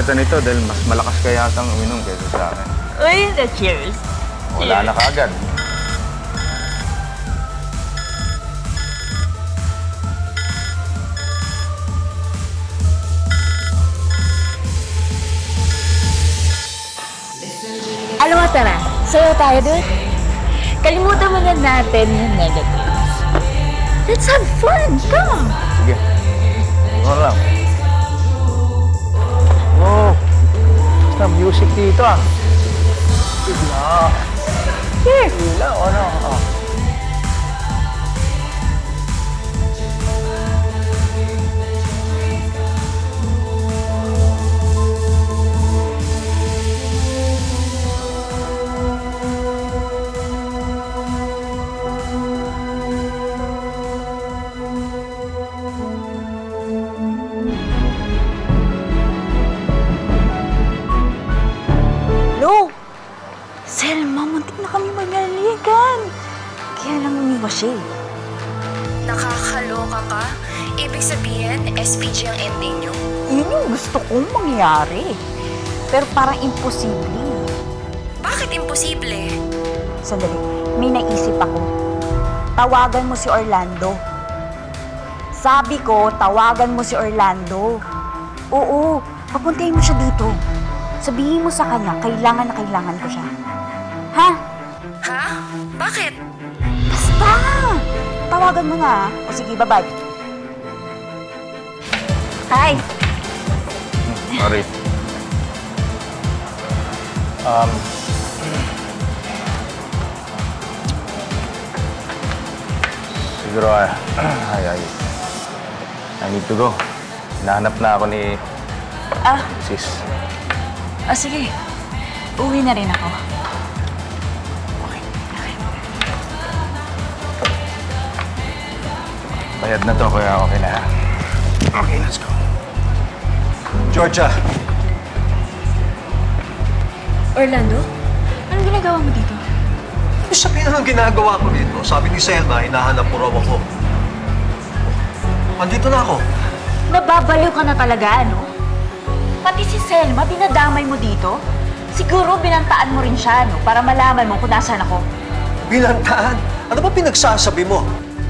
sikreto nito dahil mas malakas ka yatang uminom kaysa sa akin. Uy, cheers. Wala na kaagad. Alam mo, tara. Sayo tayo doon. Kalimutan mo na natin yung negatives. Let's have fun! Come! Sige. Ano lang. Oh! Basta music dito ah. Here! Hila, ano? Oh. Selma, muntik na kami maglaligan. Kaya lang umiwas siya eh. Nakakaloka ka? Ibig sabihin, SPG ang ending niyo? Yun yung gusto kong mangyari. Pero parang imposible. Bakit imposible? Sandali, may naisip ako. Tawagan mo si Orlando. Sabi ko, tawagan mo si Orlando. Oo, papuntahin mo siya dito. Sabihin mo sa kanya, kailangan na kailangan ko siya. Ha? Ha? Bakit? Basta! Tawagan mo na. O sige, bye-bye. Hi! Sorry. Siguro I need to go. Hinahanap na ako ni sis. Sige. Uwi na rin ako. Bayad na to, kaya okay na. Okay, let's go. Georgia! Orlando? Anong ginagawa mo dito? Ano sabihin ang ginagawa ko dito? Sabi ni Selma, hinahanap mo raw ako. Andito na ako. Nababaliw ka na talaga, ano? Pati si Selma, dinadamay mo dito? Siguro binantaan mo rin siya, no? Para malaman mo kung nasaan ako. Binantaan? Ano ba pinagsasabi mo?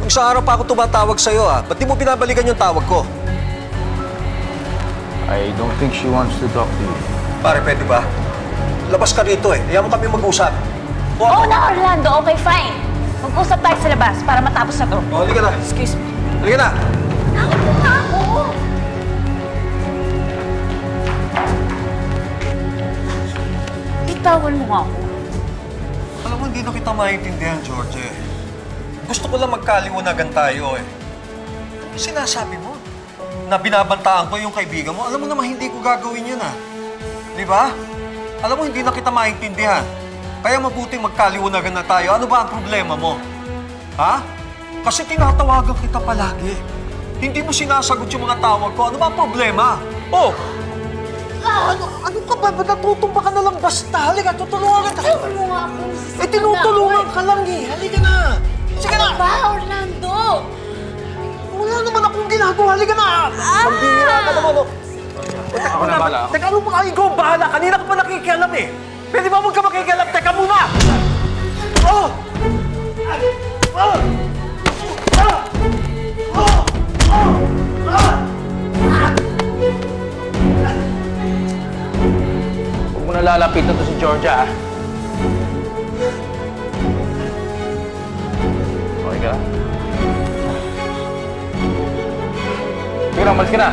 Nung sa araw pa ako tumatawag sa'yo, ba't di mo binabalikan yung tawag ko? I don't think she wants to talk to you. Pare, pwede ba? Labas ka rito eh. Hayaan mo kami mag-usap. Oo na, Orlando. Okay, fine. Mag-usap tayo sa labas para matapos na to. O, halika na. Excuse me. Halika na. Nakot mo nga ako! Bitawan mo nga ako. Alam mo, hindi na kita maintindihan, George. Gusto ko lang magkaliwanagan tayo eh. Ano sinasabi mo? Na binabantaan ko yung kaibigan mo? Alam mo naman, hindi ko gagawin yun Di ba? Alam mo, hindi na kita maintindihan. Kaya mabuting magkaliwanagan na tayo. Ano ba ang problema mo? Ha? Kasi tinatawagan kita palagi. Hindi mo sinasagot yung mga tawag ko. Ano ba ang problema? Oh! Ano ka ba? Ba't natutumba ka na lang basta? Halika, tutulungan kita. Bitawan mo nga ako. Tinutulungan ka lang eh. Halika na. Sige na! Ano ba, Orlando? Wala naman akong ginagawa. Halika na! Ang bihira ka naman, oh. Ako na bala. Teka, ano ba? Ikaw bahala. Kanina ka pa nakikialam eh. Pwede ba huwag ka makikialam? Teka muna! Oh! Oh! Huwag mo na lalapitan to si Georgia, Okay ka? Sige na, umalis ka na.